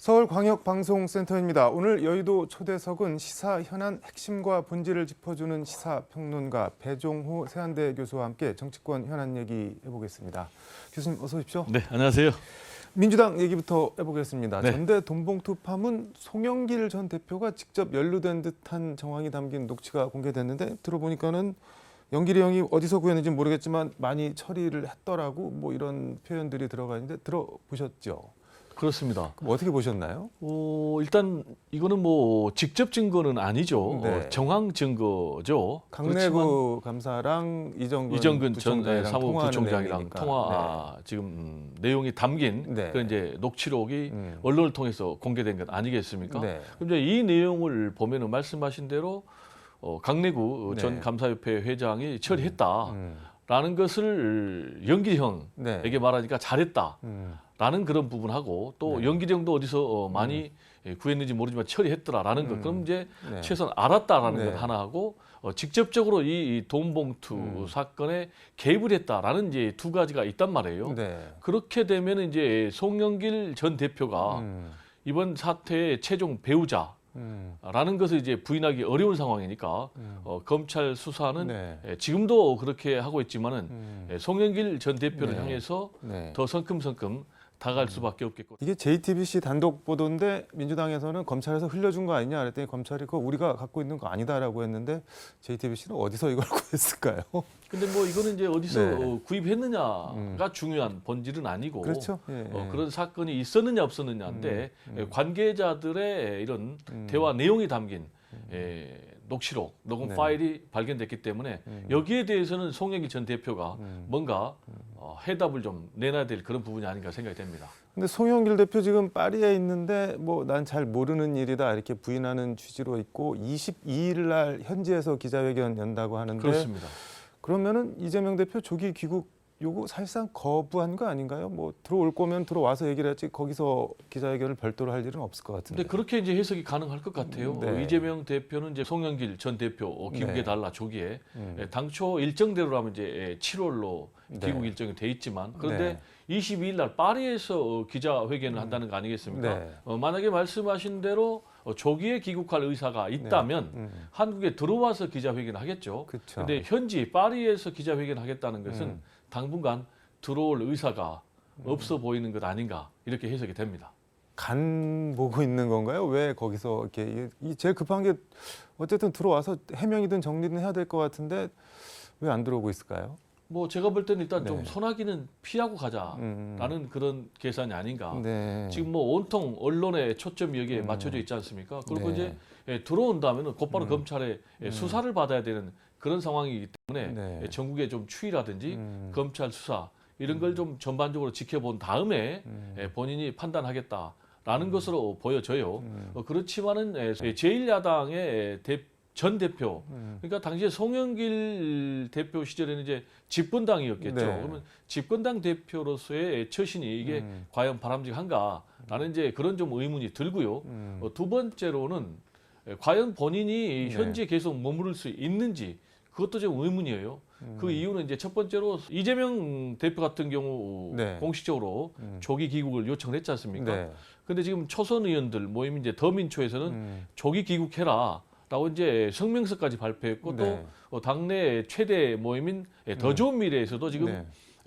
서울광역방송센터입니다. 오늘 여의도 초대석은 시사 현안 핵심과 본질을 짚어주는 시사평론가 배종호 세한대 교수와 함께 정치권 현안 얘기 해보겠습니다. 교수님 어서 오십시오. 네, 안녕하세요. 민주당 얘기부터 해보겠습니다. 네. 전대 돈봉투 파문 송영길 전 대표가 직접 연루된 듯한 정황이 담긴 녹취가 공개됐는데 들어보니까는 영길이 형이 어디서 구했는지 모르겠지만 많이 처리를 했더라고 뭐 이런 표현들이 들어가 있는데 들어보셨죠? 그렇습니다. 그럼 어떻게 보셨나요? 일단 이거는 뭐 직접 증거는 아니죠. 네. 정황 증거죠. 강내구 감사랑 이정근 전 사무부총장이랑 내용이니까. 통화 지금 내용이 담긴 네. 그런 이제 녹취록이 언론을 통해서 공개된 것 아니겠습니까? 네. 그럼 이제 이 내용을 보면은 말씀하신 대로 강내구 네. 전 감사협회 회장이 처리했다. 음. 라는 것을 영길이 네. 형에게 말하니까 잘했다. 라는 그런 부분하고 또 네. 영길이 형도 어디서 많이 구했는지 모르지만 처리했더라라는 것. 그럼 이제 네. 최소한 알았다라는 네. 것 하나 하고 직접적으로 이 돈봉투 사건에 개입을 했다라는 이제 두 가지가 있단 말이에요. 네. 그렇게 되면 이제 송영길 전 대표가 이번 사태의 최종 배우자라는 것을 이제 부인하기 어려운 상황이니까 검찰 수사는 네. 지금도 그렇게 하고 있지만은 송영길 전 대표를 네. 향해서 네. 더 성큼성큼 다가갈 수밖에 없겠고. 이게 JTBC 단독 보도인데 민주당에서는 검찰에서 흘려준 거 아니냐 그랬더니 검찰이 그거 우리가 갖고 있는 거 아니다라고 했는데 JTBC는 어디서 이걸 구했을까요? 근데 뭐 이거는 이제 어디서 네. 구입했느냐가 중요한 본질은 아니고 그렇죠. 예, 예. 그런 사건이 있었느냐 없었느냐인데 관계자들의 이런 대화 내용이 담긴 녹취록, 녹음 네. 파일이 발견됐기 때문에 여기에 대해서는 송영길 전 대표가 뭔가 해답을 좀 내놔야 될 그런 부분이 아닌가 생각이 됩니다. 근데 송영길 대표 지금 파리에 있는데 뭐 난 잘 모르는 일이다 이렇게 부인하는 취지로 있고 22일 날 현지에서 기자회견 연다고 하는데 그렇습니다. 그러면은 이재명 대표 조기 귀국 요거 사실상 거부한 거 아닌가요? 뭐 들어올 거면 들어와서 얘기를 했지 거기서 기자회견을 별도로 할 일은 없을 것 같은데. 근데 그렇게 이제 해석이 가능할 것 같아요. 네. 이재명 대표는 이제 송영길 전 대표 귀국해 네. 달라 조기에 당초 일정대로라면 이제 7월로 귀국 네. 일정이 돼 있지만 그런데 네. 22일 날 파리에서 기자회견을 한다는 거 아니겠습니까? 네. 만약에 말씀하신 대로 조기에 귀국할 의사가 있다면 한국에 들어와서 기자회견을 하겠죠. 그쵸. 근데 현지 파리에서 기자회견을 하겠다는 것은 당분간 들어올 의사가 없어 보이는 것 아닌가 이렇게 해석이 됩니다. 간 보고 있는 건가요? 왜 거기서 이렇게 제일 급한 게 어쨌든 들어와서 해명이든 정리든 해야 될 것 같은데 왜 안 들어오고 있을까요? 뭐 제가 볼 때는 일단 네. 좀 소나기는 피하고 가자라는 그런 계산이 아닌가. 네. 지금 뭐 온통 언론의 초점이 여기에 맞춰져 있지 않습니까? 그리고 네. 이제 들어온다면 곧바로 검찰의 수사를 받아야 되는 그런 상황이기 때문에 네. 전국의 좀 추이라든지 검찰 수사 이런 걸 좀 전반적으로 지켜본 다음에 본인이 판단하겠다라는 것으로 보여져요. 그렇지만은 제1야당의 전 대표, 그러니까 당시에 송영길 대표 시절에는 이제 집권당이었겠죠. 네. 그러면 집권당 대표로서의 처신이 이게 과연 바람직한가라는 이제 그런 좀 의문이 들고요. 두 번째로는 과연 본인이 네. 현지에 계속 머무를 수 있는지 그것도 좀 의문이에요. 그 이유는 이제 첫 번째로 이재명 대표 같은 경우 네. 공식적으로 조기 귀국을 요청을 했지 않습니까? 네. 근데 지금 초선 의원들 모임 이제 더민초에서는 조기 귀국해라. 라고 이제 성명서까지 발표했고 네. 또 당내 최대 모임인 더 좋은 미래에서도 지금 네.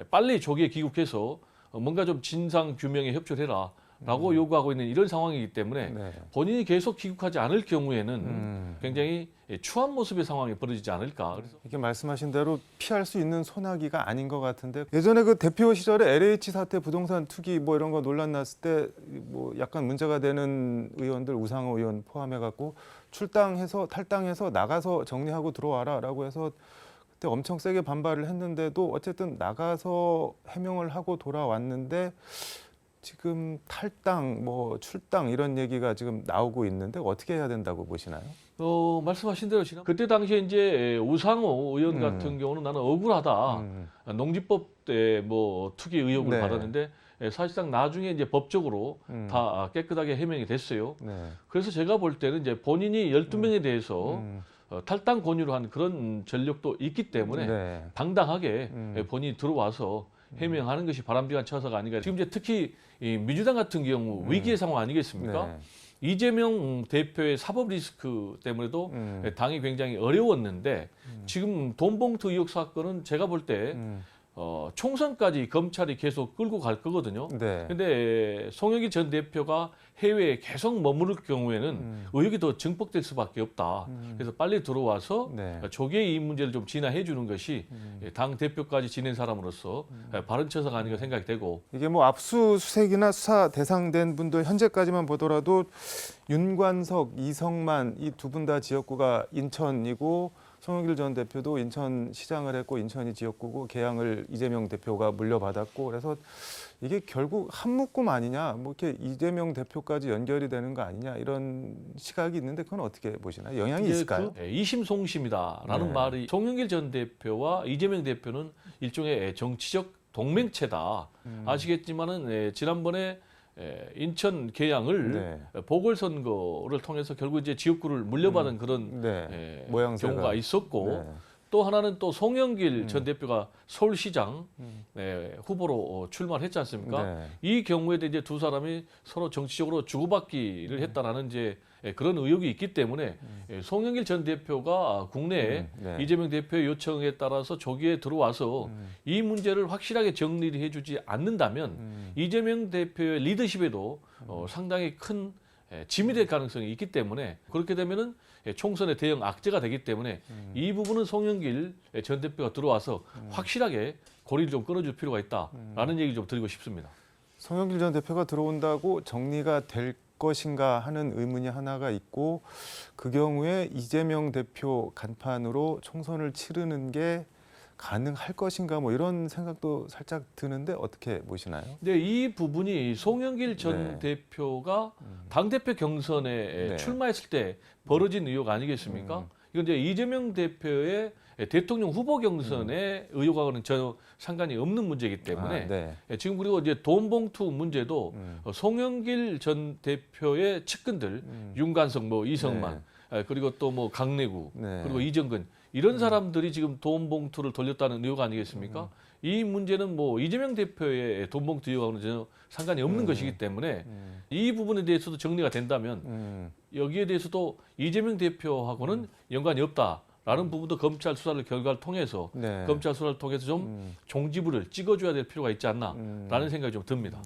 빨리 조기에 귀국해서 뭔가 좀 진상 규명에 협조를 해라라고 요구하고 있는 이런 상황이기 때문에 네. 본인이 계속 귀국하지 않을 경우에는 굉장히 추한 모습의 상황이 벌어지지 않을까. 그래서 이렇게 말씀하신 대로 피할 수 있는 소나기가 아닌 것 같은데 예전에 그 대표 시절에 LH 사태 부동산 투기 뭐 이런 거 논란 났을 때 뭐 약간 문제가 되는 의원들 우상호 의원 포함해 갖고 출당해서 탈당해서 나가서 정리하고 들어와라라고 해서 그때 엄청 세게 반발을 했는데도 어쨌든 나가서 해명을 하고 돌아왔는데 지금 탈당 뭐 출당 이런 얘기가 지금 나오고 있는데 어떻게 해야 된다고 보시나요? 말씀하신 대로 그때 당시에 이제 우상호 의원 같은 경우는 나는 억울하다. 농지법 때 뭐 투기 의혹을 네. 받았는데 사실상 나중에 이제 법적으로 다 깨끗하게 해명이 됐어요. 네. 그래서 제가 볼 때는 이제 본인이 12명에 대해서 탈당 권유를 한 그런 전력도 있기 때문에 네. 당당하게 본인이 들어와서 해명하는 것이 바람직한 처사가 아닌가. 지금 이제 특히 이 민주당 같은 경우 위기의 상황 아니겠습니까? 네. 이재명 대표의 사법 리스크 때문에도 당이 굉장히 어려웠는데 지금 돈봉투 의혹 사건은 제가 볼 때 총선까지 검찰이 계속 끌고 갈 거거든요. 네. 근데 송영길 전 대표가 해외에 계속 머무를 경우에는 의혹이 더 증폭될 수밖에 없다. 그래서 빨리 들어와서 네. 조기에 이 문제를 좀 진화해 주는 것이 당 대표까지 지낸 사람으로서 바른 처사가 아닌가 생각이 되고 이게 뭐 압수수색이나 수사 대상된 분들 현재까지만 보더라도 윤관석, 이성만 이 두 분 다 지역구가 인천이고 송영길 전 대표도 인천시장을 했고 인천이 지역구고 계양을 이재명 대표가 물려받았고 그래서 이게 결국 한 묶음 아니냐 뭐 이렇게 이재명 대표까지 연결이 되는 거 아니냐 이런 시각이 있는데 그건 어떻게 보시나요? 영향이 있을까요? 이심송심이다라는 네. 말이 송영길 전 대표와 이재명 대표는 일종의 정치적 동맹체다. 아시겠지만은 지난번에 인천 계양을 네. 보궐선거를 통해서 결국 이제 지역구를 물려받은 그런 네. 모양새가. 경우가 있었고 네. 또 하나는 또 송영길 전 대표가 서울시장 후보로 출마를 했지 않습니까? 네. 이 경우에도 이제 두 사람이 서로 정치적으로 주고받기를 했다라는 이제 그런 의혹이 있기 때문에 송영길 전 대표가 국내에 네. 이재명 대표의 요청에 따라서 조기에 들어와서 이 문제를 확실하게 정리를 해주지 않는다면 이재명 대표의 리더십에도 상당히 큰 짐이 될 가능성이 있기 때문에 그렇게 되면은 총선의 대형 악재가 되기 때문에 이 부분은 송영길 전 대표가 들어와서 확실하게 고리를 좀 끊어줄 필요가 있다라는 얘기 좀 드리고 싶습니다. 송영길 전 대표가 들어온다고 정리가 될 것인가 하는 의문이 하나가 있고 그 경우에 이재명 대표 간판으로 총선을 치르는 게 가능할 것인가 뭐 이런 생각도 살짝 드는데 어떻게 보시나요? 네, 이 부분이 송영길 전 네. 대표가 당대표 경선에 네. 출마했을 때 벌어진 의혹 아니겠습니까? 이건 이제 이재명 대표의 대통령 후보 경선에 의혹하고는 전혀 상관이 없는 문제이기 때문에 네. 지금 그리고 이제 돈봉투 문제도 송영길 전 대표의 측근들 윤관석, 뭐 이성만 그리고 또 뭐 강내구 네. 그리고 이정근 이런 사람들이 지금 돈봉투를 돌렸다는 의혹 아니겠습니까? 이 문제는 뭐 이재명 대표의 돈봉투 의혹하고는 전혀 상관이 없는 것이기 때문에 이 부분에 대해서도 정리가 된다면 여기에 대해서도 이재명 대표하고는 연관이 없다라는 부분도 검찰 수사를 결과를 통해서 네. 검찰 수사를 통해서 좀 종지부를 찍어줘야 될 필요가 있지 않나라는 생각이 좀 듭니다.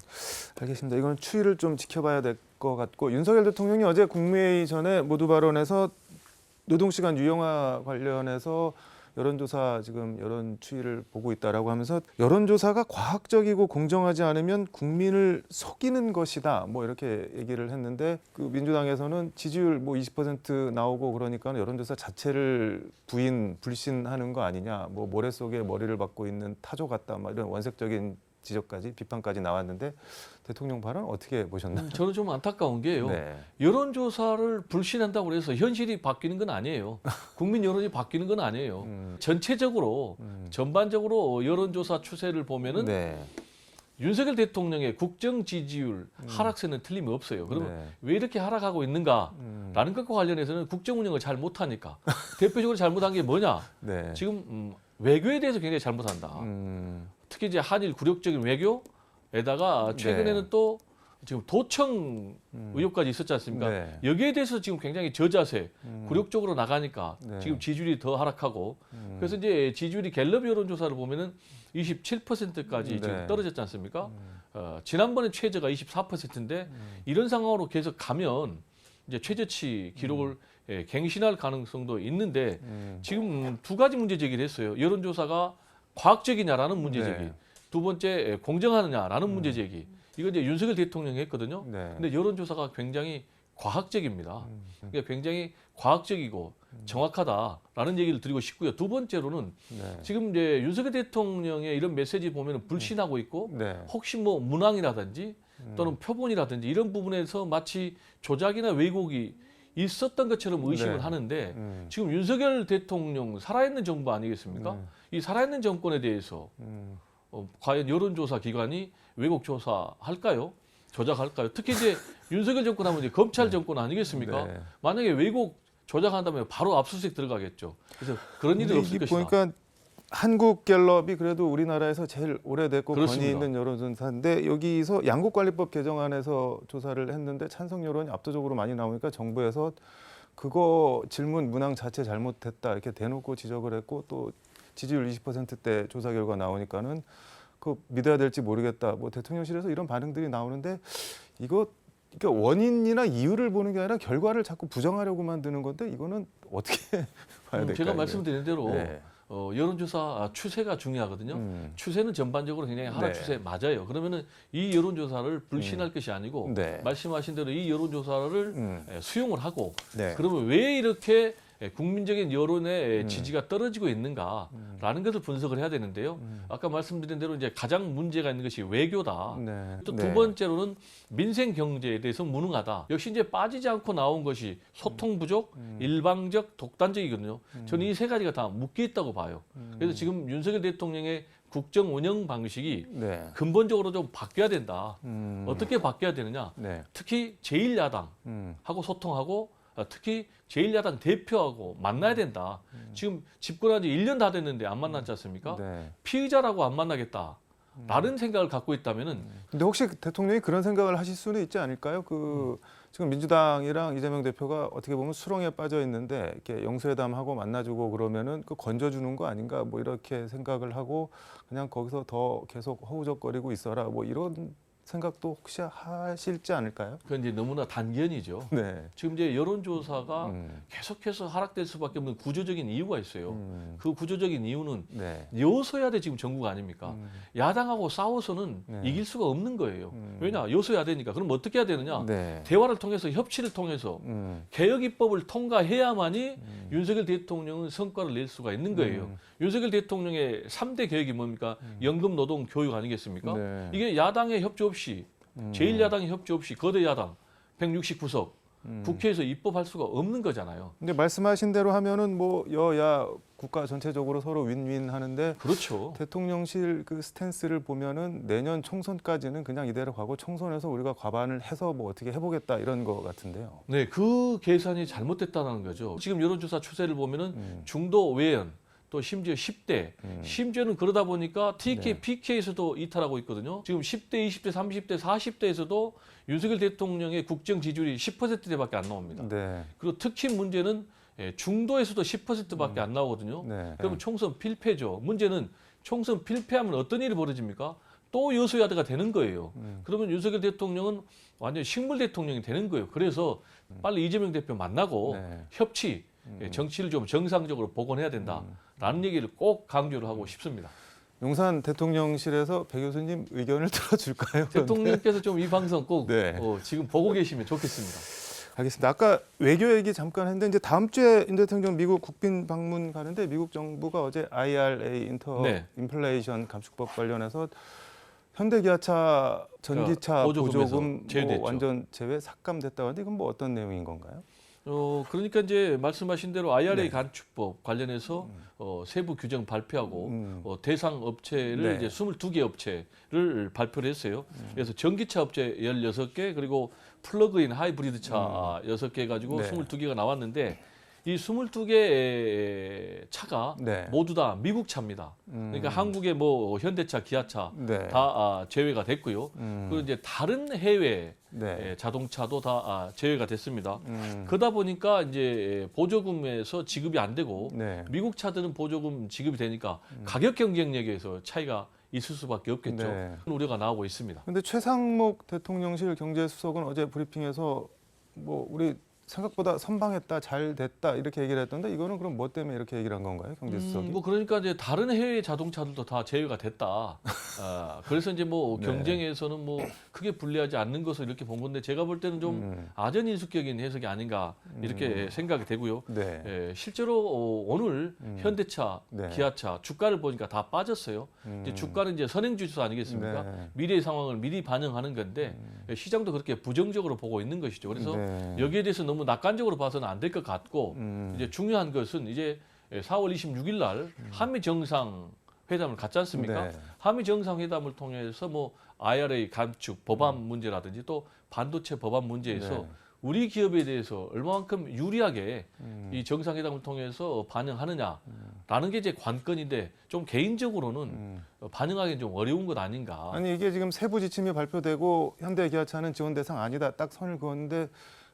알겠습니다. 이건 추이를 좀 지켜봐야 될 것 같고 윤석열 대통령이 어제 국무회의 전에 모두 발언에서 노동시간 유형화 관련해서 여론조사 지금 여론 추이를 보고 있다라고 하면서 여론조사가 과학적이고 공정하지 않으면 국민을 속이는 것이다 뭐 이렇게 얘기를 했는데 그 민주당에서는 지지율 뭐 20% 나오고 그러니까 여론조사 자체를 불신하는 거 아니냐 뭐 모래 속에 머리를 박고 있는 타조 같다 막 이런 원색적인 지적까지 비판까지 나왔는데 대통령 발언 어떻게 보셨나요? 저는 좀 안타까운 게요. 네. 여론조사를 불신한다고 해서 현실이 바뀌는 건 아니에요. 국민 여론이 바뀌는 건 아니에요. 전체적으로 전반적으로 여론조사 추세를 보면은 네. 윤석열 대통령의 국정 지지율 하락세는 틀림없어요. 그러면 네. 왜 이렇게 하락하고 있는가라는 것과 관련해서는 국정 운영을 잘 못하니까 대표적으로 잘못한 게 뭐냐? 네. 지금 외교에 대해서 굉장히 잘못한다. 특히 이제 한일 굴욕적인 외교에다가 최근에는 네. 또 지금 도청 의혹까지 있었지 않습니까? 네. 여기에 대해서 지금 굉장히 저자세, 굴욕적으로 나가니까 네. 지금 지지율이 더 하락하고 그래서 이제 지지율이 갤럽 여론조사를 보면은 27%까지 네. 지금 떨어졌지 않습니까? 지난번에 최저가 24%인데 이런 상황으로 계속 가면 이제 최저치 기록을 갱신할 가능성도 있는데 지금 두 가지 문제 제기를 했어요. 여론조사가 과학적이냐라는 문제 제기. 네. 두 번째 공정하느냐라는 문제 제기. 이건 이제 윤석열 대통령이 했거든요. 네. 근데 여론조사가 굉장히 과학적입니다. 그러니까 굉장히 과학적이고 정확하다라는 얘기를 드리고 싶고요. 두 번째로는 네. 지금 이제 윤석열 대통령의 이런 메시지 보면 불신하고 있고 네. 혹시 뭐 문항이라든지 또는 표본이라든지 이런 부분에서 마치 조작이나 왜곡이 있었던 것처럼 의심을 네. 하는데 지금 윤석열 대통령 살아있는 정부 아니겠습니까? 이 살아있는 정권에 대해서 과연 여론조사 기관이 왜곡 조사할까요? 조작할까요? 특히 이제 윤석열 정권 하면 이제 검찰 정권 아니겠습니까? 네. 만약에 왜곡 조작한다면 바로 압수수색 들어가겠죠. 그래서 그런 일이 근데 없을 이게 것이다. 보니까 한국갤럽이 그래도 우리나라에서 제일 오래됐고 그렇습니다. 권위 있는 여론조사인데 여기서 양국관리법 개정안에서 조사를 했는데 찬성 여론이 압도적으로 많이 나오니까 정부에서 그거 질문 문항 자체 잘못했다 이렇게 대놓고 지적을 했고 또 지지율 20%대 조사 결과 나오니까는 그 믿어야 될지 모르겠다. 뭐 대통령실에서 이런 반응들이 나오는데 이거 그러니까 원인이나 이유를 보는 게 아니라 결과를 자꾸 부정하려고 만드는 건데 이거는 어떻게 봐야 될까요? 제가 말씀드린 대로 네. 여론조사 추세가 중요하거든요. 추세는 전반적으로 굉장히 하락 네. 추세 맞아요. 그러면은 이 여론조사를 불신할 것이 아니고 네. 말씀하신 대로 이 여론조사를 수용을 하고 네. 그러면 왜 이렇게 국민적인 여론의 지지가 떨어지고 있는가라는 것을 분석을 해야 되는데요. 아까 말씀드린 대로 이제 가장 문제가 있는 것이 외교다. 네. 또 네. 두 번째로는 민생 경제에 대해서 무능하다. 역시 이제 빠지지 않고 나온 것이 소통 부족, 일방적, 독단적이거든요. 저는 이 세 가지가 다 묶여 있다고 봐요. 그래서 지금 윤석열 대통령의 국정 운영 방식이 네. 근본적으로 좀 바뀌어야 된다. 음. 어떻게 바뀌어야 되느냐? 네. 특히 제1야당하고 소통하고 특히 제1야당 대표하고 만나야 된다. 지금 집권한 지 1년 다 됐는데 안 만났지 않습니까? 네. 피의자라고 안 만나겠다. 라는 생각을 갖고 있다면은 근데 혹시 대통령이 그런 생각을 하실 수는 있지 않을까요? 지금 민주당이랑 이재명 대표가 어떻게 보면 수렁에 빠져 있는데 이렇게 영수회담하고 만나주고 그러면은 그 건져주는 거 아닌가 뭐 이렇게 생각을 하고 그냥 거기서 더 계속 허우적거리고 있어라 뭐 이런 생각도 혹시 하실지 않을까요? 그건 이제 너무나 단견이죠. 네. 지금 이제 여론조사가 계속해서 하락될 수밖에 없는 구조적인 이유가 있어요. 그 구조적인 이유는 네. 여소야대 지금 정부가 아닙니까? 야당하고 싸워서는 네. 이길 수가 없는 거예요. 왜냐? 여소야대니까. 그럼 어떻게 해야 되느냐? 네. 대화를 통해서 협치를 통해서 개혁 입법을 통과해야만이 윤석열 대통령은 성과를 낼 수가 있는 거예요. 윤석열 대통령의 3대 개혁이 뭡니까? 연금, 노동, 교육 아니겠습니까? 네. 이게 야당의 협조 없이 제1야당의 협조 없이 거대 야당 169석 국회에서 입법할 수가 없는 거잖아요. 근데 말씀하신 대로 하면은 뭐 여야 국가 전체적으로 서로 윈윈 하는데 그렇죠. 대통령실 그 스탠스를 보면은 내년 총선까지는 그냥 이대로 가고 총선에서 우리가 과반을 해서 뭐 어떻게 해보겠다 이런 거 같은데요. 네, 그 계산이 잘못됐다는 거죠. 지금 여론조사 추세를 보면은 중도 외연 또 심지어 10대, 심지어는 그러다 보니까 TK, 네. PK에서도 이탈하고 있거든요. 지금 10대, 20대, 30대, 40대에서도 윤석열 대통령의 국정 지지율이 10%대밖에 안 나옵니다. 네. 그리고 특히 문제는 중도에서도 10%밖에 안 나오거든요. 네. 그러면 총선 필패죠. 문제는 총선 필패하면 어떤 일이 벌어집니까? 또 여소야대가 되는 거예요. 그러면 윤석열 대통령은 완전 식물 대통령이 되는 거예요. 그래서 빨리 이재명 대표 만나고 네. 협치, 정치를 좀 정상적으로 복원해야 된다라는 얘기를 꼭 강조를 하고 싶습니다. 용산 대통령실에서 배 교수님 의견을 들어줄까요? 대통령께서 좀 이 방송 꼭 네. 지금 보고 계시면 좋겠습니다. 알겠습니다. 아까 외교 얘기 잠깐 했는데 이제 다음 주에 윤 대통령 미국 국빈 방문 가는데 미국 정부가 어제 IRA 네. 인플레이션 감축법 관련해서 현대기아차 전기차 보조금에서 보조금 뭐 제외됐죠. 완전 제외 삭감됐다고 하는데 이건 뭐 어떤 내용인 건가요? 그러니까 이제 말씀하신 대로 IRA 네. 간축법 관련해서 세부 규정 발표하고 대상 업체를 네. 이제 22개 업체를 발표를 했어요. 그래서 전기차 업체 16개 그리고 플러그인 하이브리드 차 6개 가지고 네. 22개가 나왔는데 이 22개 차가 네. 모두 다 미국 차입니다. 그러니까 한국의 뭐 현대차, 기아차 네. 다 제외가 됐고요. 그리고 이제 다른 해외 네. 자동차도 다 제외가 됐습니다. 그러다 보니까 이제 보조금에서 지급이 안 되고 네. 미국 차들은 보조금 지급이 되니까 가격 경쟁력에서 차이가 있을 수밖에 없겠죠. 네. 그런 우려가 나오고 있습니다. 근데 최상목 대통령실 경제수석은 어제 브리핑에서 뭐 우리 생각보다 선방했다, 잘 됐다 이렇게 얘기를 했던데 이거는 그럼 뭐 때문에 이렇게 얘기를 한 건가요, 경제수석이? 뭐 그러니까 이제 다른 해외 자동차들도 다 제외가 됐다. 그래서 이제 뭐 네. 경쟁에서는 뭐 크게 불리하지 않는 것을 이렇게 본 건데 제가 볼 때는 좀 아전인수격인 해석이 아닌가 이렇게 생각이 되고요. 네. 실제로 오늘 현대차, 네. 기아차 주가를 보니까 다 빠졌어요. 이제 주가는 이제 선행지수 아니겠습니까? 네. 미래의 상황을 미리 반영하는 건데 시장도 그렇게 부정적으로 보고 있는 것이죠. 그래서 네. 여기에 대해서 너무 낙관적으로 봐서는 안 될 것 같고 이제 중요한 것은 이제 4월 26일 날 한미 정상 회담을 갖지 않습니까? 네. 한미 정상회담을 통해서 뭐 IRA 감축 법안 문제라든지 또 반도체 법안 문제에서 네. 우리 기업에 대해서 얼마만큼 유리하게 이 정상회담을 통해서 반영하느냐라는 게 이제 관건인데 좀 개인적으로는 반영하기는 좀 어려운 것 아닌가. 아니 이게 지금 세부 지침이 발표되고 현대기아차는 지원 대상 아니다 딱 선을 그었는데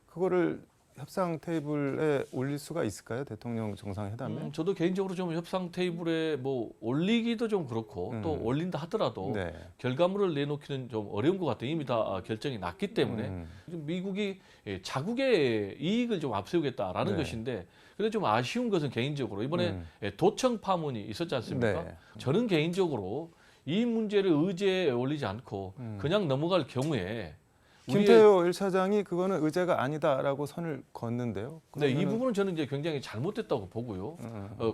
그거를 협상 테이블에 올릴 수가 있을까요? 대통령 정상회담에? 저도 개인적으로 좀 협상 테이블에 뭐 올리기도 좀 그렇고 또 올린다 하더라도 네. 결과물을 내놓기는 좀 어려운 것 같아요. 이미 다 결정이 났기 때문에 미국이 자국의 이익을 좀 앞세우겠다라는 네. 것인데 근데 좀 아쉬운 것은 개인적으로 이번에 도청 파문이 있었지 않습니까? 네. 저는 개인적으로 이 문제를 의제에 올리지 않고 그냥 넘어갈 경우에 김태효 1차장이 그거는 의제가 아니다라고 선을 걷는데요. 네, 이 그러면은- 부분은 저는 이제 굉장히 잘못됐다고 보고요.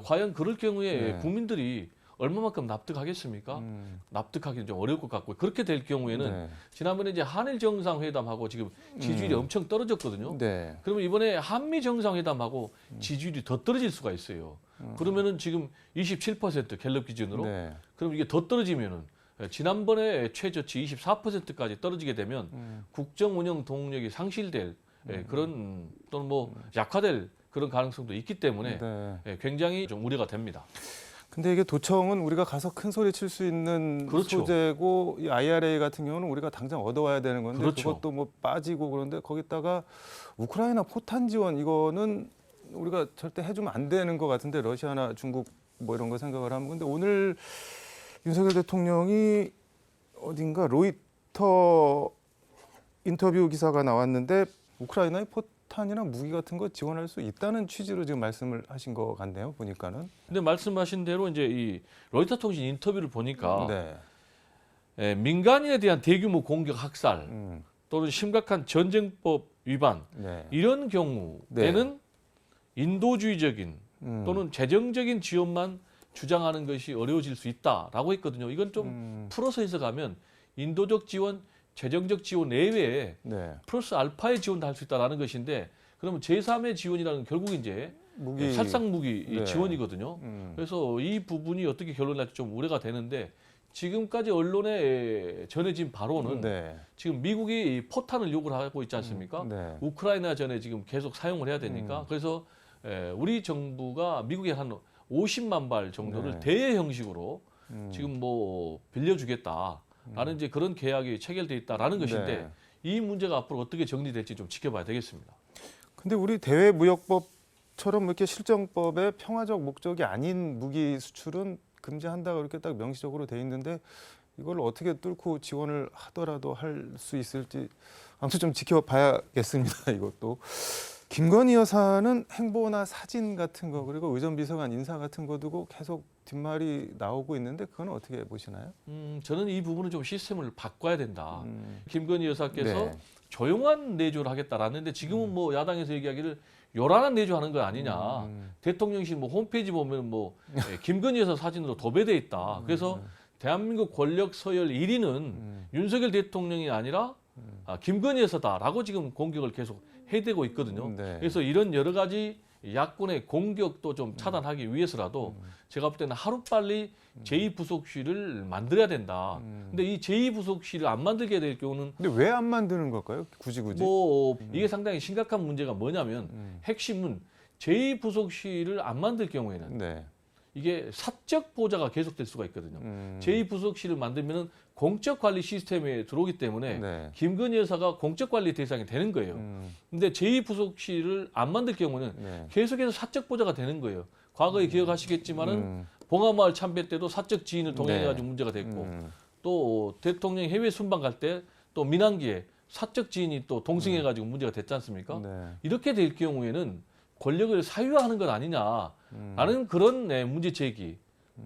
과연 그럴 경우에 네. 국민들이 얼마만큼 납득하겠습니까? 납득하기는 좀 어려울 것 같고 그렇게 될 경우에는 네. 지난번에 이제 한일 정상회담하고 지금 지지율이 엄청 떨어졌거든요. 네. 그러면 이번에 한미 정상회담하고 지지율이 더 떨어질 수가 있어요. 그러면은 지금 27% 갤럽 기준으로 네. 그럼 이게 더 떨어지면은 지난번에 최저치 24%까지 떨어지게 되면 국정 운영 동력이 상실될 그런 또는 뭐 약화될 그런 가능성도 있기 때문에 네. 굉장히 좀 우려가 됩니다. 근데 이게 도청은 우리가 가서 큰 소리 칠 수 있는 그렇죠. 소재고 이 IRA 같은 경우는 우리가 당장 얻어와야 되는 건데 그렇죠. 그것도 뭐 빠지고 그런데 거기다가 우크라이나 포탄 지원 이거는 우리가 절대 해주면 안 되는 것 같은데 러시아나 중국 뭐 이런 거 생각을 하면 근데 오늘 윤석열 대통령이 어딘가 로이터 인터뷰 기사가 나왔는데 우크라이나에 포탄이나 무기 같은 거 지원할 수 있다는 취지로 지금 말씀을 하신 것 같네요. 보니까는. 근데 말씀하신 대로 이제 이 로이터 통신 인터뷰를 보니까 네. 민간인에 대한 대규모 공격, 학살 또는 심각한 전쟁법 위반 네. 이런 경우에는 인도주의적인 또는 재정적인 지원만 주장하는 것이 어려워질 수 있다라고 했거든요. 이건 좀 풀어서 해석하면 인도적 지원, 재정적 지원 내외에 네. 플러스 알파의 지원도 할 수 있다라는 것인데 그러면 제3의 지원이라는 결국 이제 무기 살상 무기 네. 지원이거든요. 그래서 이 부분이 어떻게 결론이 날지 좀 우려가 되는데 지금까지 언론에 전해진 바로는 네. 지금 미국이 이 포탄을 요구를 하고 있지 않습니까? 네. 우크라이나 전에 지금 계속 사용을 해야 되니까 그래서 우리 정부가 미국에 한 50만 발 정도를 네. 대여 형식으로 지금 뭐 빌려주겠다라는 이제 그런 계약이 체결돼 있다라는 것인데 네. 이 문제가 앞으로 어떻게 정리될지 좀 지켜봐야 되겠습니다. 근데 우리 대외무역법처럼 이렇게 실정법에 평화적 목적이 아닌 무기 수출은 금지한다고 이렇게 딱 명시적으로 돼 있는데 이걸 어떻게 뚫고 지원을 하더라도 할 수 있을지 아무튼 좀 지켜봐야겠습니다. 이것도. 김건희 여사는 행보나 사진 같은 거 그리고 의전비서관 인사 같은 거 두고 계속 뒷말이 나오고 있는데 그건 어떻게 보시나요? 저는 이 부분은 좀 시스템을 바꿔야 된다. 김건희 여사께서 네. 조용한 내조를 하겠다라는데 지금은 뭐 야당에서 얘기하기를 요란한 내조하는 거 아니냐. 대통령실 뭐 홈페이지 보면 뭐 김건희 여사 사진으로 도배돼 있다. 그래서 대한민국 권력 서열 1위는 윤석열 대통령이 아니라 김건희 여사다라고 지금 공격을 계속 해대고 있거든요. 네. 그래서 이런 여러 가지 야권의 공격도 좀 차단하기 위해서라도 제가 볼 때는 하루빨리 제2부속실을 만들어야 된다. 근데 이 제2부속실을 안 만들게 될 경우는 근데 왜 안 만드는 걸까요? 굳이? 뭐 이게 상당히 심각한 문제가 뭐냐면 핵심은 제2부속실을 안 만들 경우에는 네. 이게 사적 보좌가 계속될 수가 있거든요. 제2부속실을 만들면은 공적 관리 시스템에 들어오기 때문에 네. 김건희 여사가 공적 관리 대상이 되는 거예요. 근데 제2부속실을 안 만들 경우는 네. 계속해서 사적 보좌가 되는 거예요. 과거에 기억하시겠지만은 봉하마을 참배 때도 사적 지인을 동행해가지고 문제가 됐고 또 대통령 해외 순방 갈 때 또 민항기에 사적 지인이 또 동승해가지고 문제가 됐지 않습니까? 네. 이렇게 될 경우에는 권력을 사유화하는 것 아니냐라는 그런 문제 제기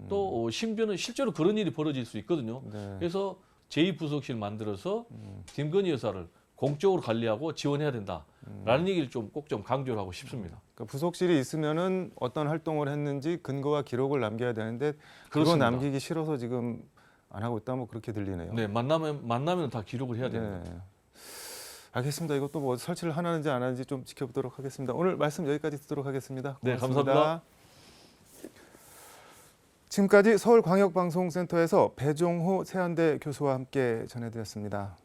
또 심지어는 실제로 그런 일이 벌어질 수 있거든요. 네. 그래서 제2부속실 만들어서 김건희 여사를 공적으로 관리하고 지원해야 된다라는 얘기를 좀 꼭 좀 강조를 하고 싶습니다. 그러니까 부속실이 있으면은 어떤 활동을 했는지 근거와 기록을 남겨야 되는데 그거 그렇습니다. 남기기 싫어서 지금 안 하고 있다 뭐 그렇게 들리네요. 네, 만나면 다 기록을 해야 됩니다. 네. 알겠습니다. 이것도 뭐 설치를 하는지 안 하는지 좀 지켜보도록 하겠습니다. 오늘 말씀 여기까지 듣도록 하겠습니다. 네, 고맙습니다. 감사합니다. 지금까지 서울광역방송센터에서 배종호 세한대 교수와 함께 전해드렸습니다.